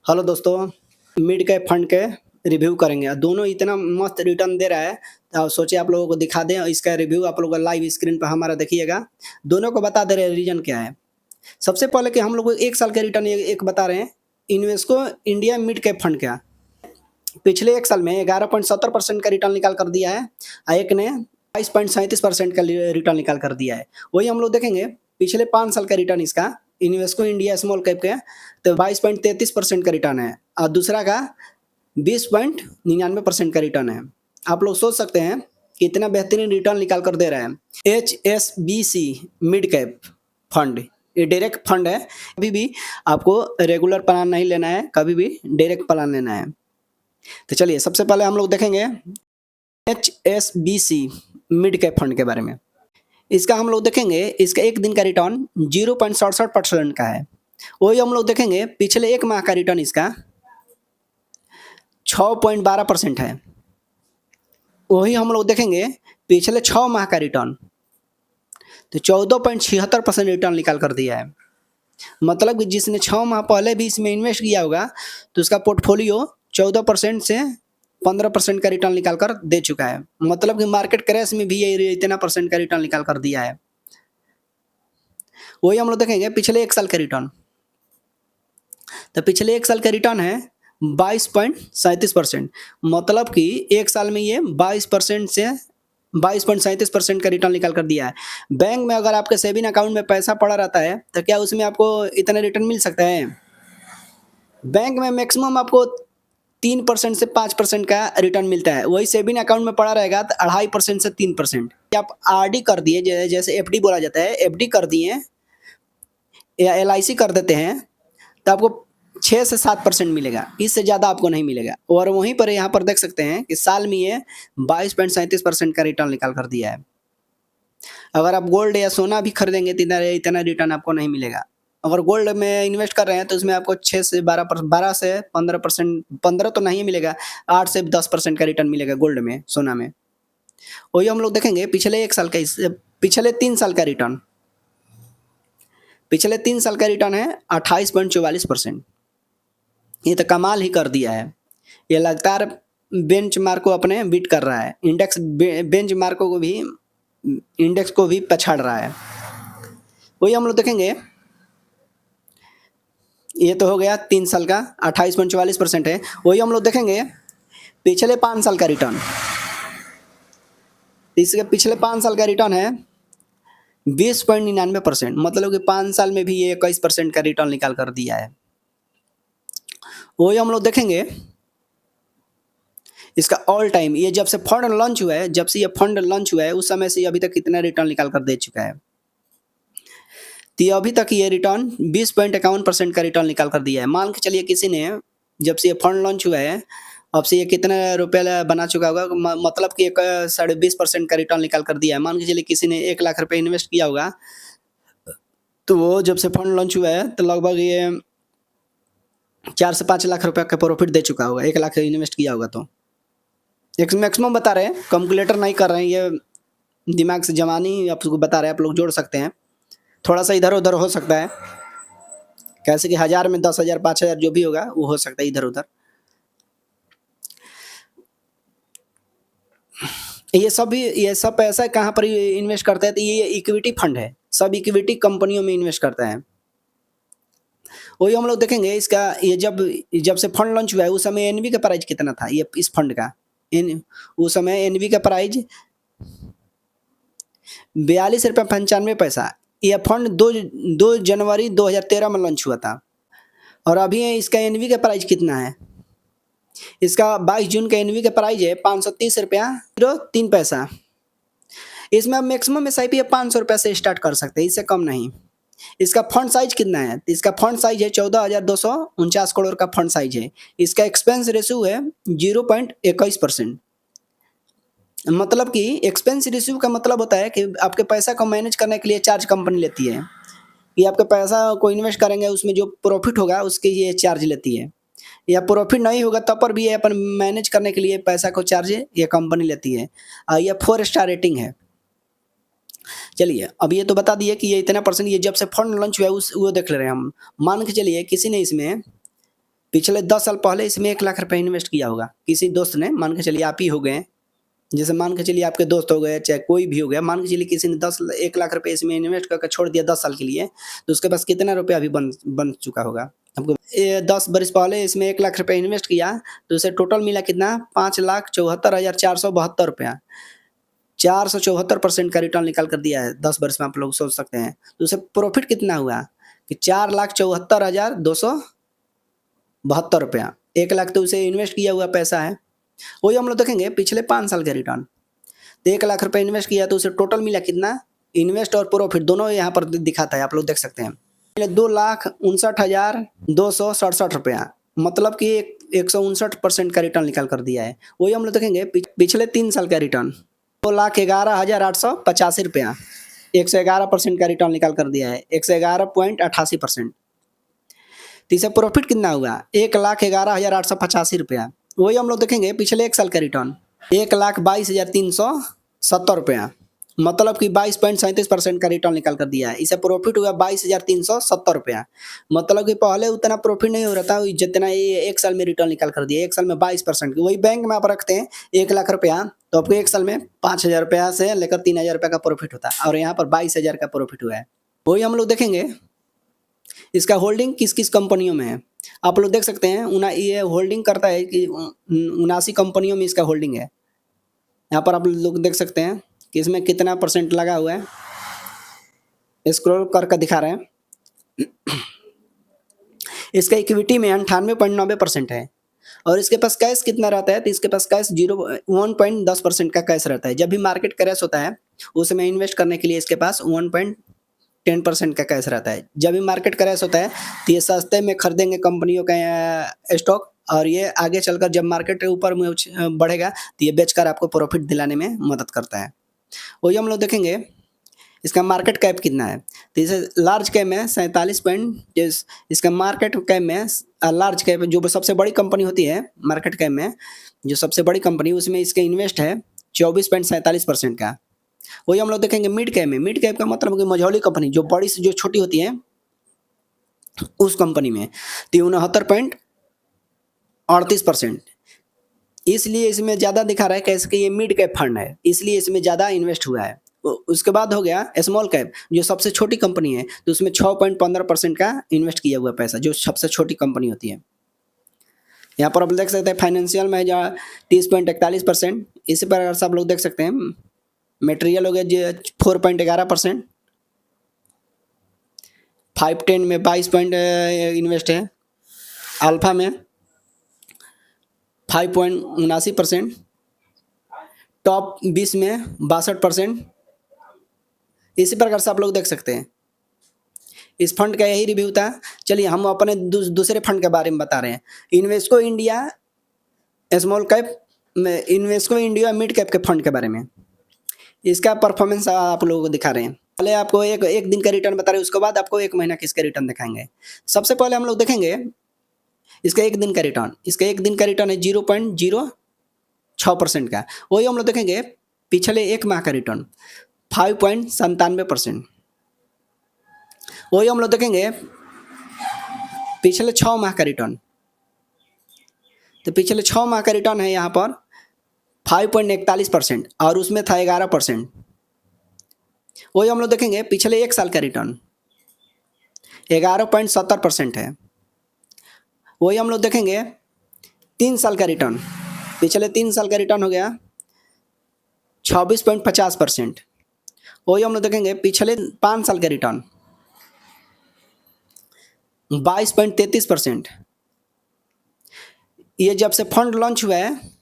Hello दोस्तों, mid cap fund के review करेंगे। दोनों इतना मस्त रिटर्न दे रहा है, तो सोचे आप लोगों को दिखा दें। इसका रिव्यू आप लोग लाइव स्क्रीन पर हमारा देखिएगा। दोनों को बता दे रहे हैं रीजन क्या है। सबसे पहले कि हम लोग को 1 साल का रिटर्न एक बता रहे हैं। Invesco India mid cap fund का पिछले 1 साल में 11.70% का रिटर्न निकाल कर दिया है, और एक ने 22.37% का रिटर्न निकाल कर दिया है। वही हम लोग देखेंगे पिछले 5 साल का रिटर्न इसका इन्वेस्को इंडिया स्मॉल कैप का, तो 22.33% का रिटर्न है, और दूसरा का 20.99% का रिटर्न है। आप लोग सोच सकते हैं कि इतना बेहतरीन रिटर्न निकाल कर दे रहा है। HSBC मिड कैप फंड ये डायरेक्ट फंड है। कभी भी आपको रेगुलर प्लान नहीं लेना है, कभी भी डायरेक्ट प्लान लेना है। तो चलिए सबसे पहले हम लोग देखेंगे HSBC मिड कैप फंड के बारे में। इसका हम लोग देखेंगे, इसका एक दिन का रिटर्न 0.67% का है। वही हम लोग देखेंगे पिछले 1 माह का रिटर्न इसका 6.12% है। वही हम लोग देखेंगे पिछले 6 माह का रिटर्न, तो 14.76% रिटर्न निकाल कर दिया है। मतलब कि जिसने 6 माह पहले भी इसमें इन्वेस्ट किया होगा, तो उसका पोर्टफोलियो 14% से 15% का रिटर्न निकाल कर दे चुका है। मतलब कि मार्केट क्रैश में भी ये इतना परसेंट का रिटर्न निकाल कर दिया है। वही हम लोग देखेंगे पिछले 1 साल का रिटर्न, तो पिछले 1 साल का रिटर्न है 22.37%। मतलब कि 1 साल में ये 22% से 22.37% का रिटर्न निकाल कर दिया है। बैंक में अगर आपके सेविंग अकाउंट में पैसा पड़ा रहता है, तो क्या उसमें आपको इतना रिटर्न मिल सकता है? बैंक में मैक्सिमम आपको 3% से 5% का रिटर्न मिलता है। वही सेविंग अकाउंट में पड़ा रहेगा तो 2.5% से 3%। आप आरडी कर दिए, जैसे एफडी बोला जाता है, एफडी कर दिए या एलआईसी कर देते हैं, तो आपको 6 से 7% मिलेगा, इससे ज़्यादा आपको नहीं मिलेगा। और वहीं पर यहाँ पर देख सकते हैं कि साल में ये 22.37% का रिटर्न निकाल कर दिया है। अगर आप गोल्ड या सोना भी खरीदेंगे तो इतना रिटर्न आपको नहीं मिलेगा। अगर गोल्ड में इन्वेस्ट कर रहे हैं तो उसमें आपको 6 से 12 से 15%, 15 तो नहीं मिलेगा, 8 से 10% का रिटर्न मिलेगा गोल्ड में, सोना में। वही हम लोग देखेंगे पिछले 1 साल का, पिछले 3 साल का रिटर्न। पिछले 3 साल का रिटर्न है 28.44%। ये तो कमाल ही कर दिया है। ये लगातार बेंच मार्क को अपने बीट कर रहा है। इंडेक्स बेंच मार्कों को भी, इंडेक्स को भी पछाड़ रहा है। वही हम लोग देखेंगे, ये तो हो गया 3 साल का 28.44% है। वही हम लोग देखेंगे पिछले 5 साल का रिटर्न। इसके पिछले 5 साल का रिटर्न है 20.99%। मतलब कि 5 साल में भी ये 21% का रिटर्न निकाल कर दिया है। वही हम लोग देखेंगे इसका ऑल टाइम, ये जब से फंड लॉन्च हुआ है, जब से ये फंड लॉन्च हुआ है उस समय से अभी तक कितना रिटर्न निकाल कर दे चुका है। तो अभी तक ये रिटर्न 20.51% का रिटर्न निकाल कर दिया है। मान के चलिए किसी ने, जब से ये फंड लॉन्च हुआ है अब से ये कितना रुपया बना चुका होगा, मतलब कि 20% का रिटर्न निकाल कर दिया है। मान के चलिए किसी ने 1 लाख रुपये इन्वेस्ट किया होगा, तो वो जब से फंड लॉन्च हुआ है तो लगभग ये 4 से 5 लाख रुपये का प्रॉफिट दे चुका होगा। 1 लाख इन्वेस्ट किया होगा तो एक मैक्सिमम बता रहे हैं, कैलकुलेटर नहीं कर रहे हैं, ये दिमाग से जवानी आपको बता रहे हैं। आप लोग जोड़ सकते हैं, थोड़ा सा इधर उधर हो सकता है, कैसे कि 1000 में 10,000 5,000 जो भी होगा वो हो सकता है इधर उधर। ये सब पैसा कहाँ पर इन्वेस्ट करता है? तो ये इक्विटी फंड है, सब इक्विटी कंपनियों में इन्वेस्ट करता है। वही हम लोग देखेंगे इसका, ये जब से फंड लॉन्च हुआ है उस समय एनवी का प्राइस कितना था, ये इस फंड का उस समय एनवी का प्राइस 42.95 रुपये। यह फंड 2 जनवरी 2013 में लॉन्च हुआ था, और अभी इसका एनवी का प्राइस कितना है? इसका 22 जून का एनवी का प्राइस है 530.03। इसमें आप मैक्सिमम SIP 500 रुपये से स्टार्ट कर सकते हैं, इससे कम नहीं। इसका फंड साइज कितना है? इसका फंड साइज है 14,249 करोड़ का फंड साइज है। इसका एक्सपेंस रेशियो है 0.21%। मतलब कि एक्सपेंस रेशियो का मतलब होता है कि आपके पैसा को मैनेज करने के लिए चार्ज कंपनी लेती है, कि आपके पैसा को इन्वेस्ट करेंगे उसमें जो प्रॉफिट होगा उसके ये चार्ज लेती है, या प्रॉफिट नहीं होगा तब पर भी ये अपन मैनेज करने के लिए पैसा को चार्ज ये कंपनी लेती है। ये 4 स्टार रेटिंग है। चलिए अब ये तो बता दिए कि ये इतना परसेंट, ये जब से फंड लॉन्च हुआ है वो देख ले रहे हैं हम। मान के चलिए किसी ने इसमें पिछले 10 साल पहले इसमें 1 लाख रुपए इन्वेस्ट किया होगा। किसी दोस्त ने, मान के चलिए आप ही हो गए, जैसे मान के चलिए आपके दोस्त हो गए, चाहे कोई भी हो गया, मान के चलिए किसी ने 1 लाख रुपए इसमें इन्वेस्ट करके छोड़ दिया 10 साल के लिए, तो उसके पास कितना रुपया अभी बन चुका होगा? आपको 10 बरस पहले इसमें 1 लाख रुपए इन्वेस्ट किया, तो उसे टोटल मिला कितना? 5,74,472 रुपया। 474% का रिटर्न निकाल कर दिया है 10 वर्ष में, आप लोग सोच सकते हैं। तो उसे प्रॉफिट कितना हुआ कि 4,74,272 रुपया। 1 लाख तो उसे इन्वेस्ट किया हुआ पैसा है। वही हम लोग देखेंगे पिछले 5 साल का रिटर्न। तो 1 लाख रुपए इन्वेस्ट किया तो उसे टोटल मिला कितना? इन्वेस्ट और प्रॉफिट दोनों यहाँ पर दिखाता है, आप लोग देख सकते हैं। 2,59,267 रुपया, मतलब कि 159% का रिटर्न निकाल कर दिया है। वही हम लोग देखेंगे पिछले 3 साल का रिटर्न, 2,11,885 रुपया, 111% का रिटर्न निकाल कर दिया है, 111.88%। तो इसे प्रॉफिट कितना हुआ? 1,11,885 रुपया। वही हम लोग देखेंगे पिछले 1 साल का रिटर्न, 1,22,370 रुपया, मतलब कि 22.37% का रिटर्न निकाल कर दिया है। इसे प्रॉफिट हुआ 22,370 रुपया, मतलब कि पहले उतना प्रॉफिट नहीं हो रहा था जितना ये 1 साल में रिटर्न निकाल कर दिया। 1 साल में 22%। वही बैंक में आप रखते हैं 1 लाख रुपया, तो आपको 1 साल में 5,000 रुपया से लेकर 3,000 रुपया का प्रॉफिट होता है, और यहाँ पर 22,000 का प्रॉफिट हुआ है। वही हम लोग देखेंगे इसका होल्डिंग किस किस कंपनियों में है। आप लोग देख सकते हैं ये होल्डिंग करता है कि 79 कंपनियों में इसका होल्डिंग है। यहाँ पर आप लोग देख सकते हैं कि इसमें कितना % लगा हुआ है, स्क्रॉल करके दिखा रहे हैं। इसका इक्विटी में 98.90% है, और इसके पास कैश कितना रहता है? तो इसके पास कैश 1.10% का कैश रहता है। जब भी मार्केट क्रैश होता है उस समय इन्वेस्ट करने के लिए इसके पास 1.10% का कैश रहता है। जब भी मार्केट क्रैश होता है तो ये सस्ते में खरीदेंगे कंपनियों का स्टॉक, और ये आगे चलकर जब मार्केट ऊपर में बढ़ेगा तो ये बेचकर आपको प्रॉफिट दिलाने में मदद करता है। वही हम लोग देखेंगे इसका मार्केट कैप कितना है। तो इसे लार्ज कैप में 47 पॉइंट, इसका मार्केट कैप में लार्ज कैप जो सबसे बड़ी कंपनी होती है, मार्केट कैप में जो सबसे बड़ी कंपनी, उसमें इसका इन्वेस्ट है 24.47% का। वही हम लोग देखेंगे मिड कैप में। मिड कैप का मतलब कि मझौली कंपनी जो बड़ी से जो छोटी होती है उस कंपनी में 69.38%। इसलिए इसमें ज़्यादा दिखा रहा है कैसे कि ये मिड कैप फंड है, इसलिए इसमें ज़्यादा इन्वेस्ट हुआ है। उसके बाद हो गया स्मॉल कैप जो सबसे छोटी कंपनी है, तो उसमें 6.15% का इन्वेस्ट किया हुआ पैसा, जो सबसे छोटी कंपनी होती है। यहाँ पर आप देख सकते हैं फाइनेंशियल में जो 30.41%। इसी प्रकार से आप लोग देख सकते हैं मटेरियल हो गया जो 4.11%, 510 में 22 पॉइंट इन्वेस्ट है, अल्फा में 5.79%, टॉप 20 में 62%। इसी प्रकार से आप लोग देख सकते हैं। इस फंड का यही रिव्यू था। चलिए हम अपने दूसरे फंड के बारे में बता रहे हैं। इन्वेस्को इंडिया स्मॉल कैप में, इन्वेस्को इंडिया मिड कैप के फंड के बारे में। इसका परफॉर्मेंस आप लोगों को दिखा रहे हैं। पहले आपको एक दिन का रिटर्न बता रहे हैं, उसके बाद आपको 1 महीना किसका रिटर्न दिखाएंगे। सबसे पहले हम लोग देखेंगे इसका 1 दिन का रिटर्न। इसका 1 दिन का रिटर्न है 0.06% का। वही हम लोग देखेंगे पिछले 1 माह का रिटर्न 5.97%। वही हम लोग देखेंगे पिछले 6 माह का रिटर्न। तो पिछले 6 माह का रिटर्न है यहाँ पर 5.41%, और उसमें था 11%। वही हम लोग देखेंगे पिछले 1 साल का रिटर्न 11.70% है। वही हम लोग देखेंगे 3 साल का रिटर्न। पिछले 3 साल का रिटर्न हो गया 26.50%। वही हम लोग देखेंगे पिछले 5 साल का रिटर्न 22.33%। ये जब से फंड लॉन्च हुआ है,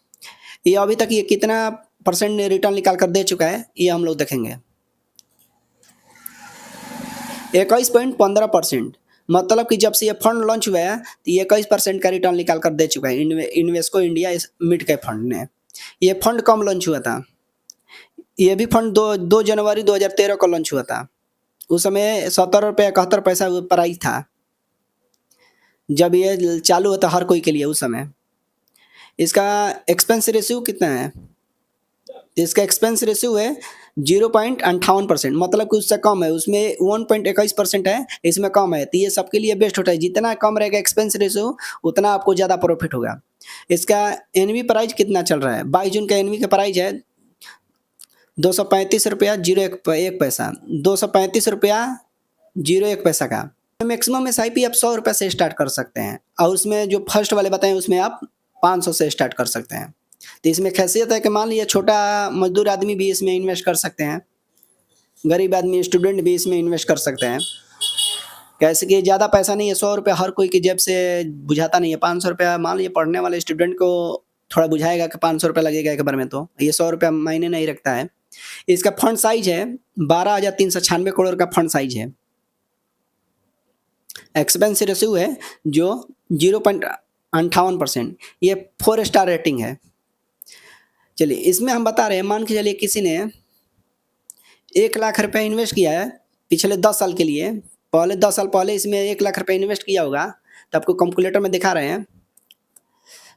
ये अभी तक ये कितना % रिटर्न निकाल कर दे चुका है, ये हम लोग देखेंगे 21.15%। मतलब कि जब से ये फंड लॉन्च हुआ है तो ये 21% का रिटर्न निकाल कर दे चुका है Invesco India mid cap fund ने। ये फंड कम लॉन्च हुआ था। ये भी फंड 2 जनवरी 2013 को लॉन्च हुआ था। उस समय 17 रुपये 71 पैसा प्राइस था जब ये चालू होता हर कोई के लिए उस समय। इसका एक्सपेंस रेशियो कितना है? इसका एक्सपेंस रेशियो है 0.58%, मतलब कि उससे कम है, उसमें 1.21% है, इसमें कम है, तो ये सबके लिए बेस्ट होता है। जितना कम रहेगा एक्सपेंस रेशियो, उतना आपको ज़्यादा प्रॉफिट होगा। इसका एनवी प्राइस कितना चल रहा है? 22 जून का एनवी का प्राइस है ₹235.01, ₹235.01 का। मैक्सिमम एसआईपी आप ₹100 से स्टार्ट कर सकते हैं, और उसमें जो फर्स्ट वाले बताएं उसमें आप 500 से स्टार्ट कर सकते हैं। तो इसमें खासियत है कि मान लीजिए छोटा मजदूर आदमी भी इसमें इन्वेस्ट कर सकते हैं, गरीब आदमी स्टूडेंट भी इसमें इन्वेस्ट कर सकते हैं। कैसे कि ज़्यादा पैसा नहीं है, ₹100 हर कोई की जेब से बुझाता नहीं है। ₹500 मान लीजिए पढ़ने वाले स्टूडेंट को थोड़ा बुझाएगा कि ₹500 लगेगा एक बार में, तो ये ₹100 मायने नहीं रखता है। इसका फंड साइज है 12,396 करोड़ का फंड साइज है। एक्सपेंस रेशियो है जो 0.58%, ये 4 स्टार रेटिंग है। चलिए इसमें हम बता रहे हैं, मान के चलिए किसी ने ₹1,00,000 इन्वेस्ट किया है पिछले 10 साल के लिए, पहले 10 साल पहले इसमें ₹1,00,000 इन्वेस्ट किया होगा, तो आपको कैलकुलेटर में दिखा रहे हैं,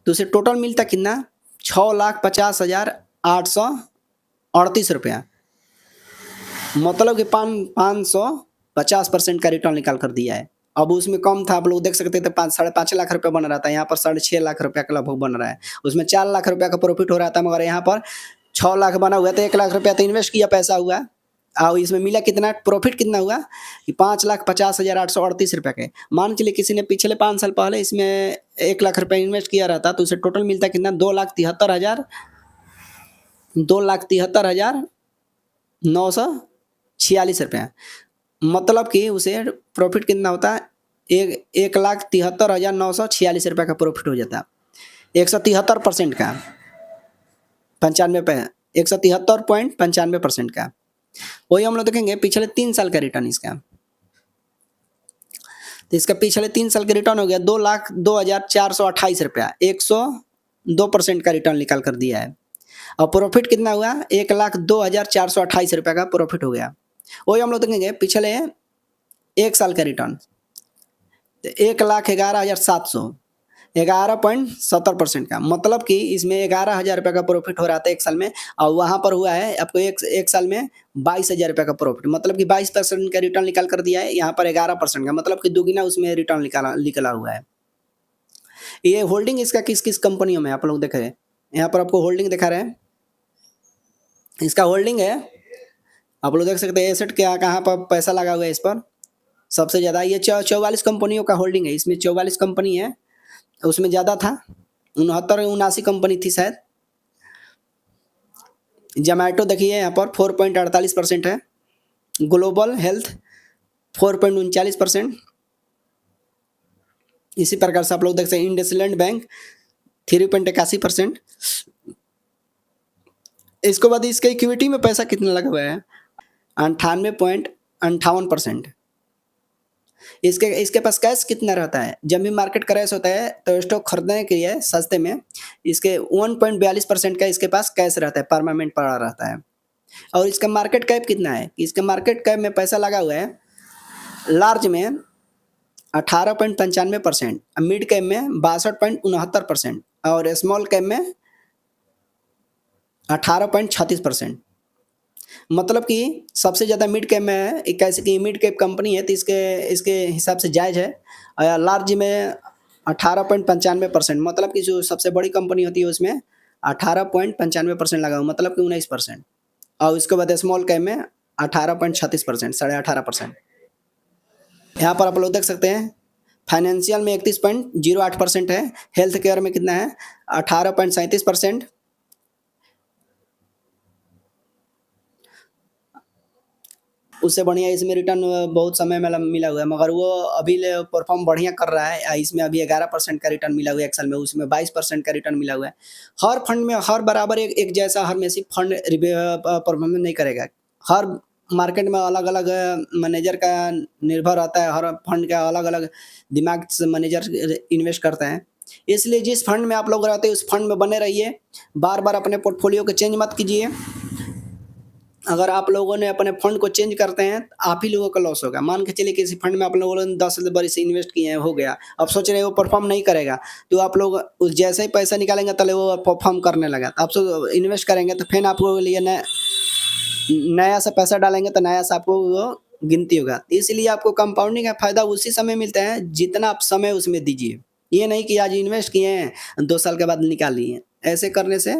तो उसे टोटल मिलता कितना? ₹6,50,838, मतलब कि 550% का रिटर्न निकाल कर दिया है। अब उसमें कम था, आप लोग देख सकते थे, 5 साढ़े 5 लाख रुपया बन रहा था, यहाँ पर ₹6.5 लाख का लगभग बन रहा है। उसमें ₹4 लाख का प्रॉफिट हो रहा था, मगर यहाँ पर 6 लाख बना हुआ है, तो ₹1,00,000 तो इन्वेस्ट किया पैसा हुआ, और इसमें मिला कितना? प्रॉफिट कितना हुआ कि ₹5,50,838 के। मान के चलिए किसी ने पिछले 5 साल पहले इसमें ₹1,00,000 इन्वेस्ट किया रहता, तो उसे टोटल मिलता कितना? ₹2,73,946, मतलब कि उसे प्रॉफिट कितना होता है? ₹1,73,946 का प्रॉफिट हो जाता है। 173% का, 95 पे 173.95% का। वही हम लोग देखेंगे पिछले 3 साल का रिटर्न इसका। तो इसका पिछले 3 साल का रिटर्न हो गया ₹2,02,428, 102% का रिटर्न निकाल कर दिया है। और प्रॉफिट कितना हुआ? ₹1,02,428 का प्रॉफिट हो गया। वही हम लोग देखेंगे पिछले 1 साल का रिटर्न, तो 1,11,700, 11.70% का, मतलब कि इसमें ₹11,000 का प्रॉफिट हो रहा था 1 साल में, और वहाँ पर हुआ है आपको एक साल में ₹22,000 का प्रॉफिट, मतलब कि 22% का रिटर्न निकाल कर दिया है, यहाँ पर 11% का, मतलब कि दुगुना उसमें रिटर्न निकला हुआ है। ये होल्डिंग इसका किस-किस कंपनियों में आप लोग देख रहे हैं, यहाँ पर आपको होल्डिंग दिखा रहे हैं। इसका होल्डिंग है, आप लोग देख सकते हैं एसेट क्या, कहाँ पर पैसा लगा हुआ है इस पर सबसे ज़्यादा। ये 44 कंपनियों का होल्डिंग है, इसमें 44 कंपनी है, उसमें ज़्यादा था, 69-79 कंपनी थी शायद। जोमैटो देखिए यहाँ पर 4.48% है, ग्लोबल हेल्थ 4.39%, इसी प्रकार से आप लोग देख सकते हैं इंडसलैंड बैंक 3.81%। इसके बाद इसके इक्विटी में पैसा कितना लगा हुआ है? 98.58%। इसके पास कैश कितना रहता है? जब भी मार्केट क्रैश होता है तो स्टॉक खरीदने के लिए सस्ते में इसके 1.42% का इसके पास कैश रहता है, परमानेंट पड़ा रहता है। और इसका मार्केट कैप कितना है? इसका मार्केट कैप में पैसा लगा हुआ है लार्ज में 18.95%, मिड कैप में 62.69% और स्मॉल कैप में 18.36%। मतलब कि सबसे ज़्यादा मिड कैप में है, कैसे कि मिड कैप कंपनी है, तो इसके हिसाब से जायज़ है। लार्ज में 18.95%, मतलब कि जो सबसे बड़ी कंपनी होती है उसमें 18.95% लगा हुआ, मतलब कि 19%। और उसके बाद स्मॉल कैप में 18.36%, 18.5%। यहाँ पर आप लोग देख सकते हैं फाइनेंशियल में 31.08% है, हेल्थ केयर में कितना है? 18.37%, उससे बढ़िया इसमें रिटर्न बहुत समय में मिला हुआ है, मगर वो अभी परफॉर्म बढ़िया कर रहा है। इसमें अभी 11% का रिटर्न मिला हुआ है 1 साल में, उसमें 22% का रिटर्न मिला हुआ है। हर फंड में हर बराबर एक जैसा हर में से फंड परफॉर्मेंस नहीं करेगा। हर मार्केट में अलग-अलग मैनेजर का निर्भर रहता है, हर फंड का अलग-अलग दिमाग से मैनेजर इन्वेस्ट करता है। इसलिए जिस फंड में आप लोग रहते हैं उस फंड में बने रहिए, बार-बार अपने पोर्टफोलियो को चेंज मत कीजिए। अगर आप लोगों ने अपने फंड को चेंज करते हैं, आप ही लोगों का लॉस होगा। मान के चलिए किसी फंड में आप लोगों ने 10 बरस इन्वेस्ट किए हैं, हो गया, अब सोच रहे हैं वो परफॉर्म नहीं करेगा, तो आप लोग उस जैसे ही पैसा निकालेंगे तले वो परफॉर्म करने लगा, आप सब इन्वेस्ट करेंगे तो फिर आपको लिए नया नया सा पैसा डालेंगे तो नया सा आपको वो गिनती होगा। इसलिए आपको कंपाउंडिंग का फ़ायदा उसी समय मिलता है जितना आप समय उसमें दीजिए। ये नहीं कि आज इन्वेस्ट किए हैं, 2 साल के बाद निकाल लिए। ऐसे करने से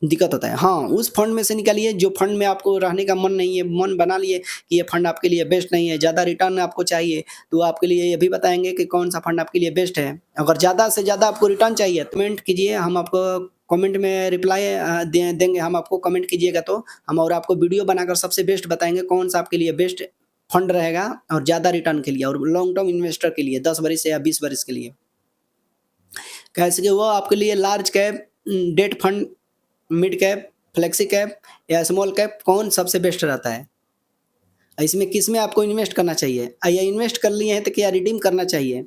दिक्कत होता है। हाँ, उस फंड में से निकालिए जो फंड में आपको रहने का मन नहीं है, मन बना लिए कि ये फंड आपके लिए बेस्ट नहीं है, ज़्यादा रिटर्न आपको चाहिए, तो आपके लिए ये भी बताएँगे कि कौन-सा फंड आपके लिए बेस्ट है। अगर ज़्यादा से ज़्यादा आपको रिटर्न चाहिए तो कमेंट कीजिए, हम आपको कमेंट में रिप्लाई देंगे हम आपको। कमेंट कीजिएगा तो हम और आपको वीडियो बनाकर सबसे बेस्ट बताएँगे कौन-सा आपके लिए बेस्ट फंड रहेगा और ज़्यादा रिटर्न के लिए और लॉन्ग टर्म इन्वेस्टर के लिए 10 वर्ष या 20 वर्ष के लिए। कैसे कि वो आपके लिए large cap debt fund, mid cap, flexi cap या स्मॉल कैप कौन सबसे बेस्ट रहता है? इसमें किसमें आपको इन्वेस्ट करना चाहिए? या इन्वेस्ट कर लिए हैं तो क्या रिडीम करना चाहिए?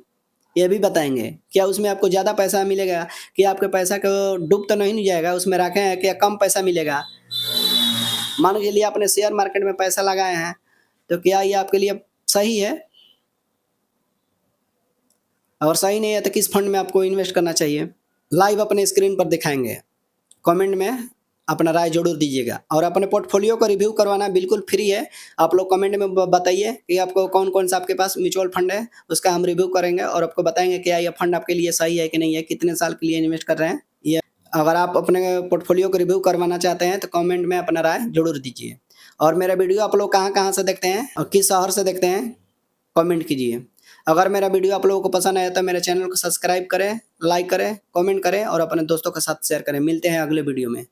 ये भी बताएँगे। क्या उसमें आपको ज़्यादा पैसा मिलेगा? कि आपके पैसा को डूब तो नहीं जाएगा उसमें रखे हैं, क्या कम पैसा मिलेगा? मान के चलिए आपने शेयर मार्केट में पैसा लगाए हैं, तो क्या ये आपके लिए सही है? और सही नहीं है तो किस फंड में आपको इन्वेस्ट करना चाहिए? लाइव अपने स्क्रीन पर दिखाएँगे। कमेंट में अपना राय ज़रूर दीजिएगा और अपने पोर्टफोलियो को रिव्यू करवाना बिल्कुल फ्री है। आप लोग कमेंट में ब बताइए कि आपको कौन-कौन सा आपके पास म्यूचुअल फंड है, उसका हम रिव्यू करेंगे और आपको बताएँगे क्या ये फंड आपके लिए सही है कि नहीं है, कितने साल के लिए इन्वेस्ट कर रहे हैं। ये अगर आप अपने पोर्टफोलियो को रिव्यू करवाना चाहते हैं तो कमेंट में अपना राय ज़रूर दीजिए। और मेरा वीडियो आप लोग कहाँ-कहाँ से देखते हैं और किस शहर से देखते हैं, कमेंट कीजिए। अगर मेरा वीडियो आप लोगों को पसंद आया तो मेरे चैनल को सब्सक्राइब करें, लाइक करें, कमेंट करें और अपने दोस्तों के साथ शेयर करें। मिलते हैं अगले वीडियो में।